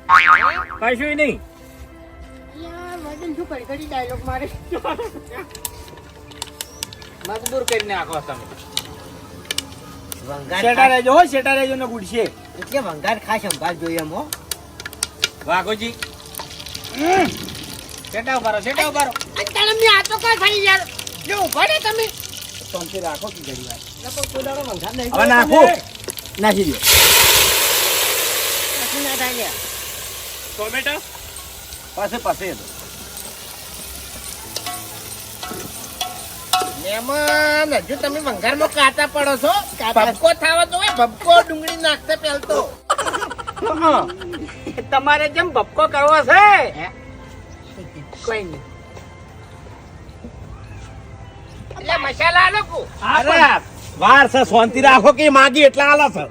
કશું નહીં. યાર વડીલ શું કરી કરી ડાયલોગ મારે મજબૂર કરીને આખો તમે. વંગાર શેટા રહેજો હો, શેટા રહેજો ને ગુડશે. એટલે વંગાર ખાસ સંભાળ જોઈએ એમ હો. વાઘોજી સેટા ઉભારો અત્યારે મેં આ તો કઈ થઈ યાર જો ભરે તમે શાંતિ રાખો કે ઘડી વાર. કોઈ દાડો વંગાર નહીં હવે નાખો. નાખી દો. કશું ના થાય લ્યા. ટોમેટો પાસે એ તો. મહેમાન હજુ તમે વંગારમાં કાતા પડો છો ભબકો થાવા તો ભબકો ડુંગળી નાખતા પહેલતો તમારે જેમ ભપકો કરવો છે કોઈ નહીં એટલે મસાલા લોકો અરે વાર છે શાંતિ રાખો કે માગી એટલા આલા છે